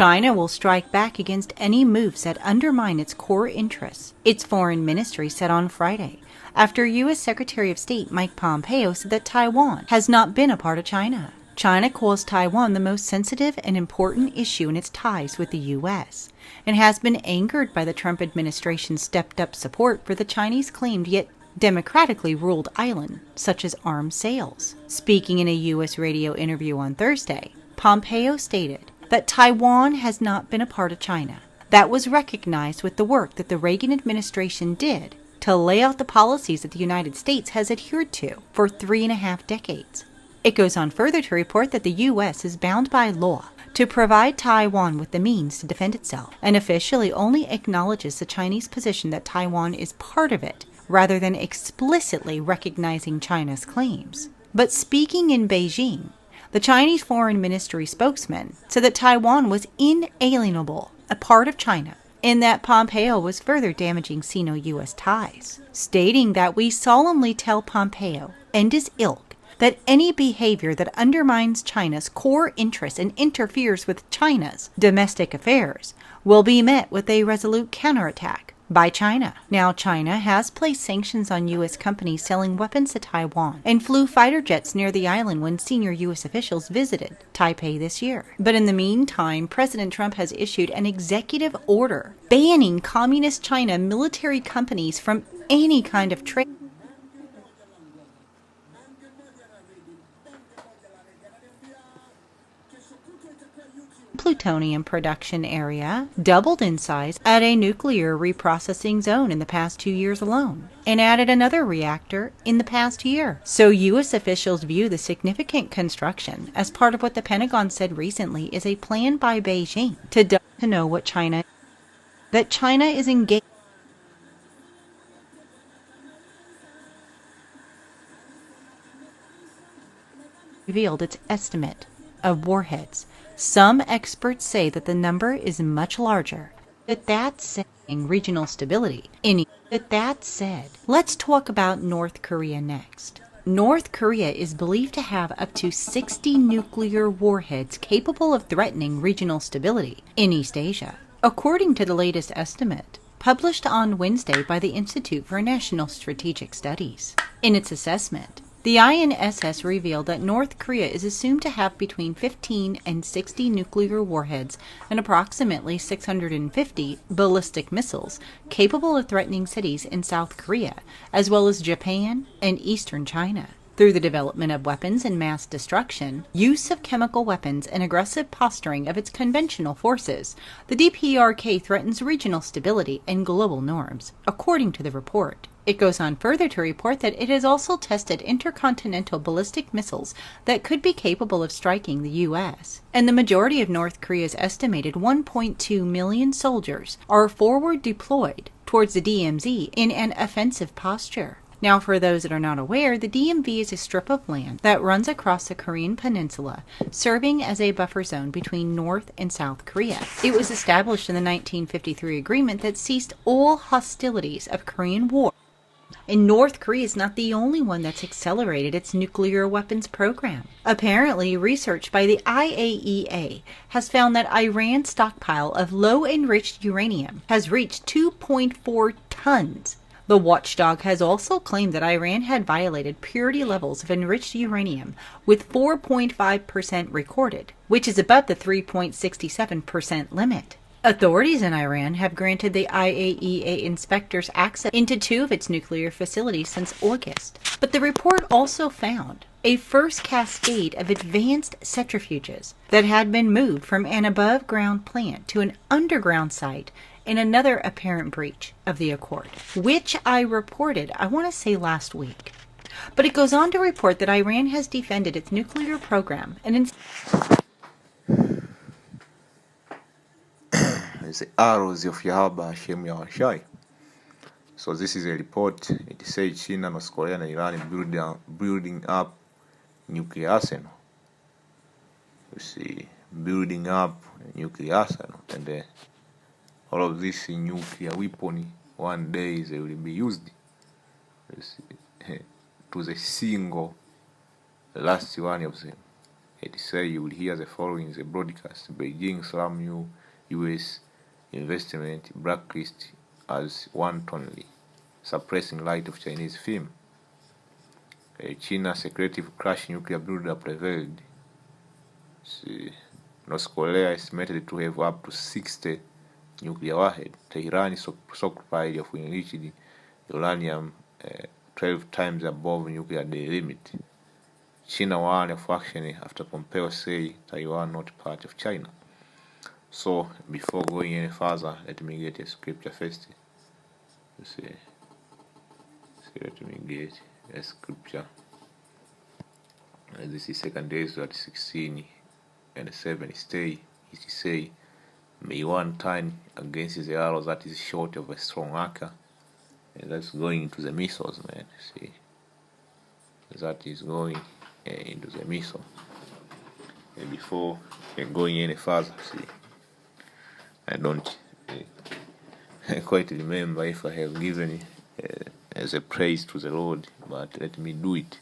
China will strike back against any moves that undermine its core interests, its foreign ministry said on Friday, after U.S. Secretary of State Mike Pompeo said that Taiwan has not been a part of China. China calls Taiwan the most sensitive and important issue in its ties with the U.S. and has been angered by the Trump administration's stepped-up support for the Chinese-claimed yet democratically ruled island, such as arms sales. Speaking in a U.S. radio interview on Thursday, Pompeo stated that Taiwan has not been a part of China. That was recognized with the work that the Reagan administration did to lay out the policies that the United States has adhered to for 3.5 decades. It goes on further to report that the U.S. is bound by law to provide Taiwan with the means to defend itself, and officially only acknowledges the Chinese position that Taiwan is part of it, rather than explicitly recognizing China's claims. But speaking in Beijing, the Chinese Foreign Ministry spokesman said that Taiwan was inalienable, a part of China, and that Pompeo was further damaging Sino-U.S. ties, stating that we solemnly tell Pompeo and his ilk that any behavior that undermines China's core interests and interferes with China's domestic affairs will be met with a resolute counterattack by China. Now, China has placed sanctions on U.S. companies selling weapons to Taiwan and flew fighter jets near the island when senior U.S. officials visited Taipei this year. But in the meantime, President Trump has issued an executive order banning Communist China military companies from any kind of trade. Plutonium production area doubled in size at a nuclear reprocessing zone in the past 2 years alone, and added another reactor in the past year. So U.S. officials view the significant construction as part of what the Pentagon said recently is a plan by Beijing to know what China is engaged. Revealed its estimate of warheads. Some experts say that the number is much larger. That said, regional stability. That said, let's talk about North Korea next. North Korea is believed to have up to 60 nuclear warheads capable of threatening regional stability in East Asia, according to the latest estimate published on Wednesday by the Institute for National Strategic Studies. In its assessment, the INSS revealed that North Korea is assumed to have between 15 and 60 nuclear warheads and approximately 650 ballistic missiles capable of threatening cities in South Korea, as well as Japan and eastern China. Through the development of weapons and mass destruction, use of chemical weapons, and aggressive posturing of its conventional forces, the DPRK threatens regional stability and global norms, according to the report. It goes on further to report that it has also tested intercontinental ballistic missiles that could be capable of striking the U.S. And the majority of North Korea's estimated 1.2 million soldiers are forward deployed towards the DMZ in an offensive posture. Now, for those that are not aware, the DMZ is a strip of land that runs across the Korean peninsula, serving as a buffer zone between North and South Korea. It was established in the 1953 agreement that ceased all hostilities of Korean War. And North Korea is not the only one that's accelerated its nuclear weapons program. Apparently, research by the IAEA has found that Iran's stockpile of low-enriched uranium has reached 2.4 tons. The watchdog has also claimed that Iran had violated purity levels of enriched uranium, with 4.5% recorded, which is above the 3.67% limit. Authorities in Iran have granted the IAEA inspectors access into 2 of its nuclear facilities since August. But the report also found a first cascade of advanced centrifuges that had been moved from an above-ground plant to an underground site in another apparent breach of the accord, which I reported, I want to say last week. But it goes on to report that Iran has defended its nuclear program and It's the arrows of Yahweh Hashem Yahushai. So this is a report. It says China, North Korea, and Iran building up nuclear arsenal. You see, building up nuclear arsenal, and all of this nuclear weapon one day they will be used. You see, to the single last one of them. It say you will hear the following in the broadcast: Beijing slam U.S. investment blacklist as wantonly suppressing light of Chinese film. China secretive crash nuclear buildup prevailed. North Korea estimated to have up to 60 nuclear warheads. Tehran stockpile of enriched uranium 12 times above nuclear day limit. China warned of action after Pompeo say Taiwan not part of China. So before going any further, let me get a scripture first. Let me get a scripture. This is 2 Ezra 16 and 7. Stay, it say, may one turn against the arrow that is short of a strong archer. And that's going into the missiles, man. See, that is going into the missile. And before going any further, see, I don't quite remember if I have given as a praise to the Lord, but let me do it.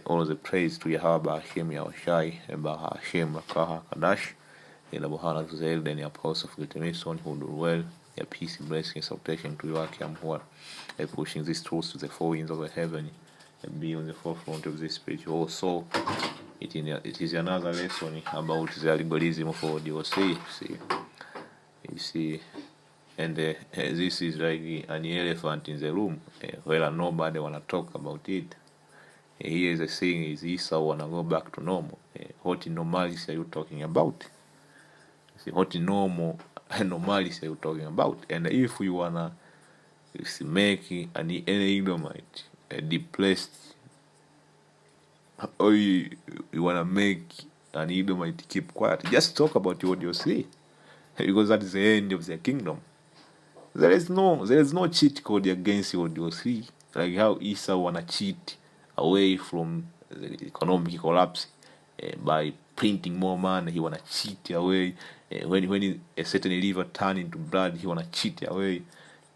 All the praise to Yahweh Hashem Yahushai, Eba Hashem Rakaha Kadash, in the Bohana to the elder and the apostle of the Mason who do well, your peace, blessing, and salvation to your Kim who are pushing these truths to the four winds of the heaven and be on the forefront of this spiritual soul. It is another lesson about the algorithm of what you say. You see, and this is like an elephant in the room where nobody wanna talk about it. Here the saying is Esau wanna go back to normal. What normalcy are you talking about? See, what normal normalcy are you talking about? And if you wanna make an Edomite depressed, or you wanna make an Edomite keep quiet, just talk about what you say, because that is the end of the kingdom. There is no cheat code against what you see, like how Esau wanna cheat away from the economic collapse by printing more money. He wanna cheat away when a certain river turn into blood. He wanna cheat away.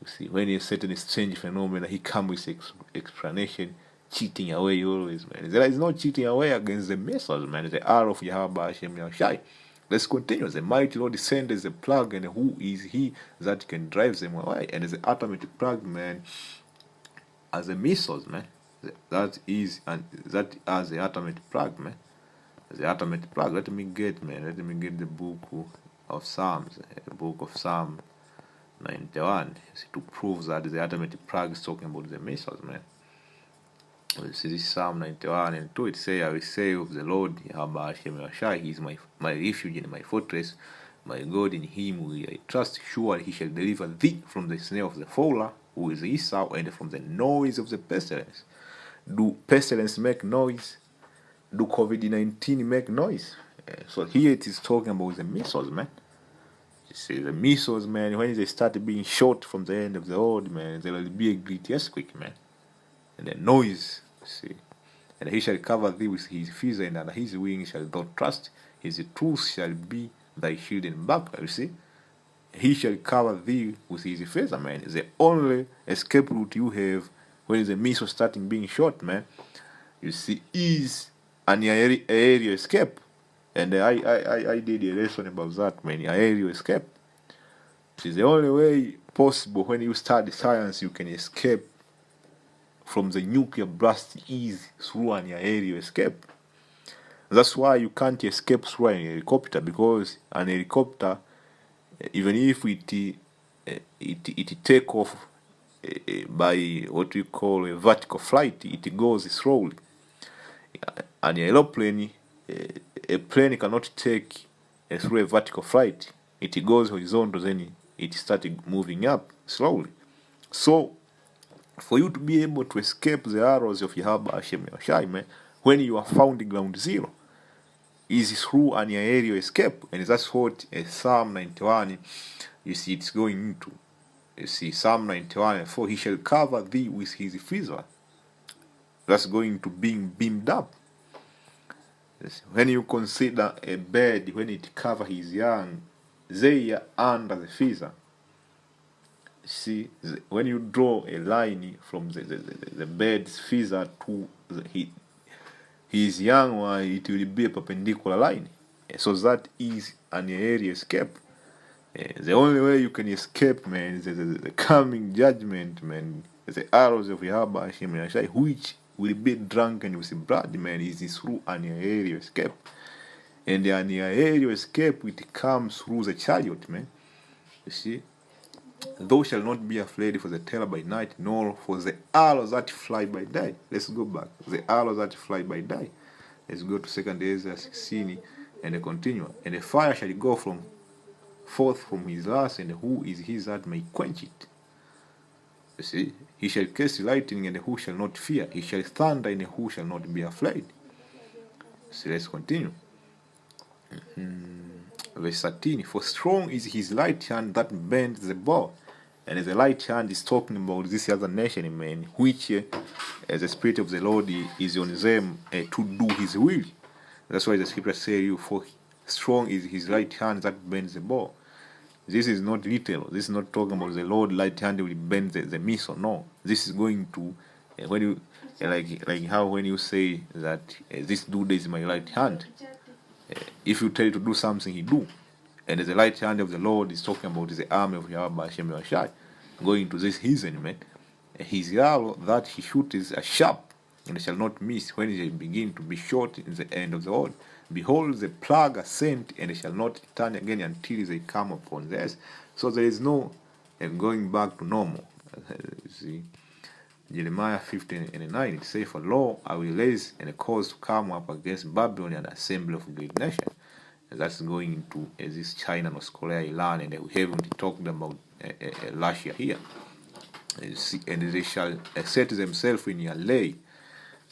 You see, when a certain strange phenomena, he come with explanation, cheating away always, man. There is no cheating away against the message, man. The hour of Yahweh Hashem Yahushai. Let's continue. The mighty Lord descend as a plug, and who is he that can drive them away? And as the automatic plug, man, as a missiles, man. That as the automatic plug, man. The automatic plug. Let me get the book of Psalms, the book of Psalm 91, to prove that the automatic plug is talking about the missiles, man. This is Psalm 91 and 2. It says, I will say of the Lord, Yahweh Hashem Yahushai, he is my refuge and my fortress, my God, in him will I trust. Surely he shall deliver thee from the snare of the fowler, who is Esau, and from the noise of the pestilence. Do pestilence make noise? Do COVID-19 make noise? So here it is talking about the missiles, man. You see, the missiles, man, when they start being shot from the end of the world, man, there will be a great earthquake, man. And the noise, see. And he shall cover thee with his feathers, and under his wings shall thou trust. His truth shall be thy shield and buckler, you see. He shall cover thee with his feathers, man. The only escape route you have when the missile starting being shot, man, you see, is an aerial escape. And I did a lesson about that, man. Aerial escape. It is the only way possible when you study science you can escape from the nuclear blast is through an aerial escape. That's why you can't escape through an helicopter, because an helicopter, even if it take off by what we call a vertical flight, it goes slowly. An aeroplane, a plane cannot take through a vertical flight. It goes horizontal, then it started moving up slowly. So, for you to be able to escape the arrows of Yahweh Hashem Yahushai, man, when you are found ground zero, is through an aerial escape. And that's what Psalm 91, you see, it's going into. You see, Psalm 91, for he shall cover thee with his feathers. That's going to being beamed up. When you consider a bird, when it covers his young, they are under the feather. See, when you draw a line from the bird's feather to his young one, it will be a perpendicular line. So that is an area escape. The only way you can escape, man, is the coming judgment, man. The arrows of Yahweh Hashem Yashai, which will be drunken with blood, man, is through an area escape. And an area escape, it comes through the chariot, man. You see? Thou shalt not be afraid for the terror by night, nor for the arrows that fly by day. Let's go back. The arrows that fly by day. Let's go to 2 Ezra 16 and continue. And the fire shall go forth from his house, and who is his that may quench it? You see, he shall cast lightning, and who shall not fear? He shall thunder, and who shall not be afraid? So let's continue. Verse 13. For strong is his right hand that bends the bow. And the right hand is talking about this other nation, man, which the Spirit of the Lord is on them to do his will. That's why the scripture says, for strong is his right hand that bends the bow. This is not literal. This is not talking about the Lord right hand will bend the missile. No, this is going to when you like how when you say that this dude is my right hand. If you tell you to do something, he do. And the right hand of the Lord is talking about the army of Yahweh Hashem Yashai going to this heathen man. His arrow that he shoots is sharp and shall not miss when it shall begin to be short in the end of the world. Behold, the plague are sent, and they shall not return again until they come upon the earth. So there is no going back to normal. See, Jeremiah 15:9, it says, for lo, I will raise and cause to come up against Babylon an assembly of great nations. That's going into this China, North Korea, Iran, and we haven't talked about Russia here. And they shall set themselves in array.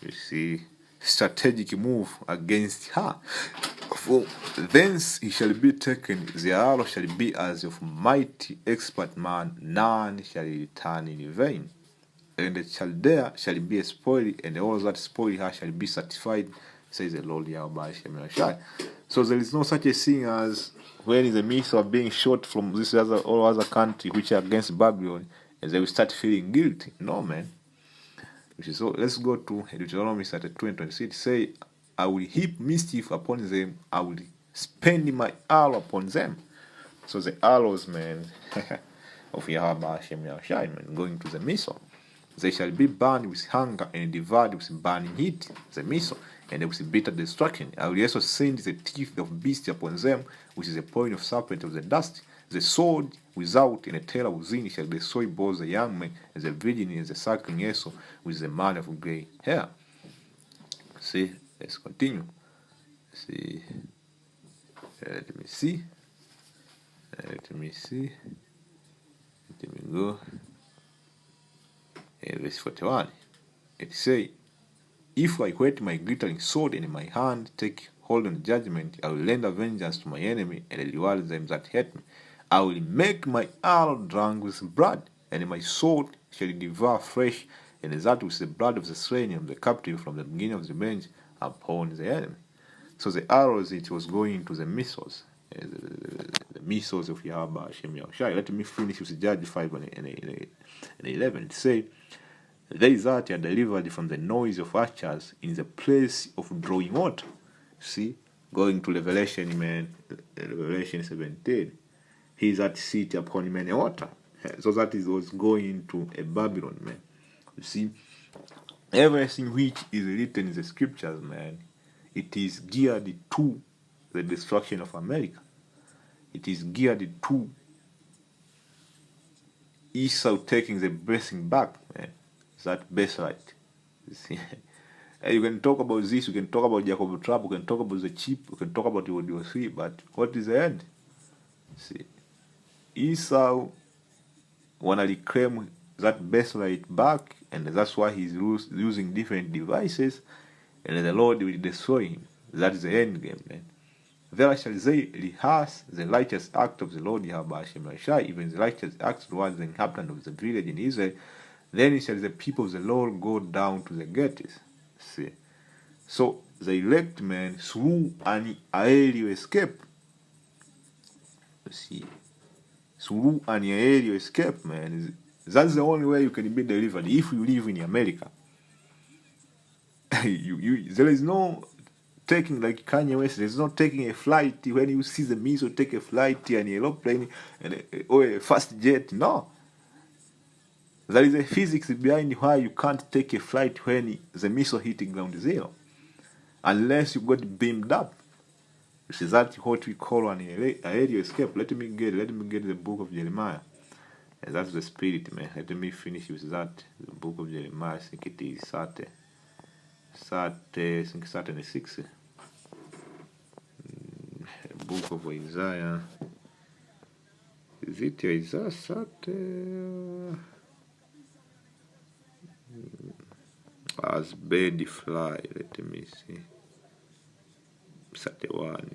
You see, strategic move against her. For thence he shall be taken, the arrow shall be as of mighty expert man, none shall return in vain. And the Chaldea shall be a spoil, and all that spoil her shall be satisfied, says the Lord Yahweh Shemashai. So there is no such a thing as when in the midst of being shot from this all other country which are against Babylon, and they will start feeling guilty. No, man. So let's go to Deuteronomy 32:26. Say, I will heap mischief upon them, I will spend my arrow upon them. So the arrows, man, of Yahweh Hashem Yahshai, man, going to the missile. They shall be burned with hunger and devoured with burning heat, the missile, and with bitter destruction. I will also send the teeth of beasts upon them, which is the point of serpent of the dust. The sword without and a terror within shall destroy both the young man and the virgin and the suckling also with the man of grey hair. See, let's continue. See, let me see. Let me go. Verse 41. It say, if I whet my glittering sword in my hand, take hold on judgment, I will render vengeance to my enemy and reward them that hate me. I will make my arrow drunk with blood, and my sword shall devour flesh, and that with the blood of the slain and the captive from the beginning of the bench upon the enemy. So the arrows, it was going to the missiles, the missiles of Yahweh Hashem Yahushai. Let me finish with Judges 5 and 11. It say, they that are delivered from the noise of archers in the place of drawing water. See, going to Revelation, man, Revelation 17. He that sit upon many water. So that is was going to a Babylon, man. You see, everything which is written in the scriptures, man, it is geared to the destruction of America. It is geared to Esau taking the blessing back, man. That birthright. You see, you can talk about this, you can talk about Jacob Trap, you can talk about the chip, you can talk about WW3, but what is the end? See, Esau wanna reclaim that birthright back, and that's why he's using different devices, and the Lord will destroy him. That is the end game, man. There shall they rehearse the righteous act of the Lord Yahweh Hashem Yahshai, even the righteous acts towards the inhabitant of the village in Israel. Then shall the people of the Lord go down to the gates. See, so the elect man through an aerial escape. See, through an aerial escape, man. That's the only way you can be delivered if you live in America. There is no taking, like Kanye West, there's no taking a flight when you see the missile take a flight and an aeroplane or a fast jet. No. There is a physics behind why you can't take a flight when the missile hitting ground zero. Unless you got beamed up. Which is that what we call an aerial escape. Let me get the book of Jeremiah. And that's the spirit, man. Let me finish with that. The book of Jeremiah, I think it is 6. Book of Isaiah. Is it Isaiah 30? As bird fly, let me see. 31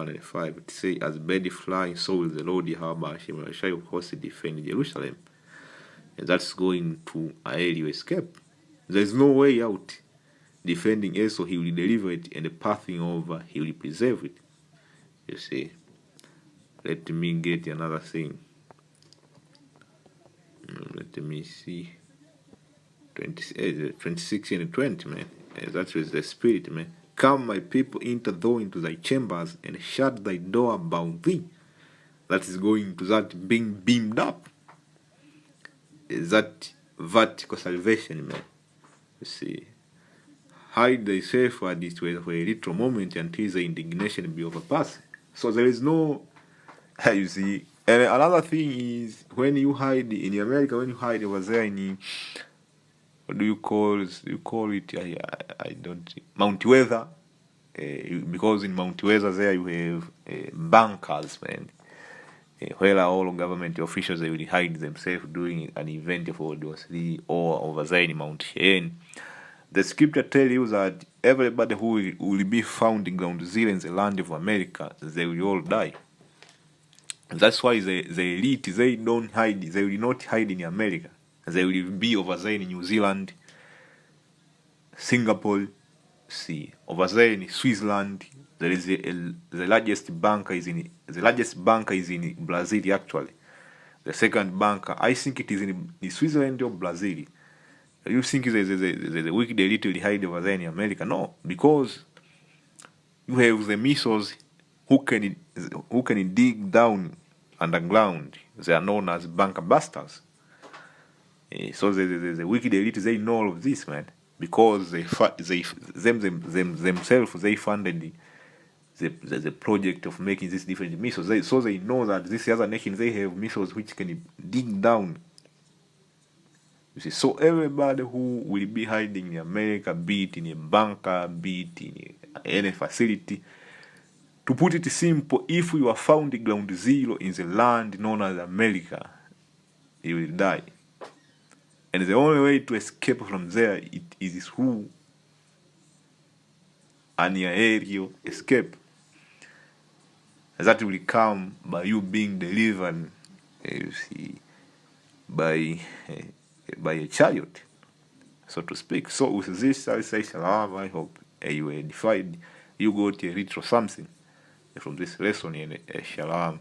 and 5. It says, as bird flying, so will the Lord Yahweh Hashem shall of course defend Jerusalem. And that's going to aerial escape. There's no way out. Defending Esau, he will deliver it, and the passing over, he will preserve it. You see. Let me get another thing. Let me see. 26 and 20, man. That was the spirit, man. Come, my people, enter thou into thy chambers, and shut thy door about thee. That is going to that being beamed up. That vertical salvation, man. You see. Hide thyself for a little moment until the indignation be overpassed. So there is no, you see. And another thing is, when you hide in America, when you hide over there in, what do you call it? I don't, Mount Weather. Because in Mount Weather there you have bunkers, man. Where all government officials, they will hide themselves during an event of WW3 or over there in Mount Cheyenne. The scripture tells you that everybody who will be found in ground zero in the land of America, they will all die. That's why the elite, they don't hide, they will not hide in America. They will be over there in New Zealand, Singapore, see, over there in Switzerland. There is the largest banker is in Brazil actually. The second banker, I think it is in Switzerland or Brazil. You think the wicked elite will hide over there in America? No, because you have the missiles who can dig down underground. They are known as bunker busters. So the wicked elite, they know all of this, man, because themselves they funded the project of making these different missiles. So they know that these other nations, they have missiles which can dig down. You see, so everybody who will be hiding in America, be it in a bunker, be it in any facility, to put it simple, if you are found in ground zero in the land known as America, you will die. And the only way to escape from there, it is through an aerial escape. That will come by you being delivered, you see, by a chariot, so to speak. So with this, I say shalom. I hope you were edified. You got a little something from this lesson in shalom.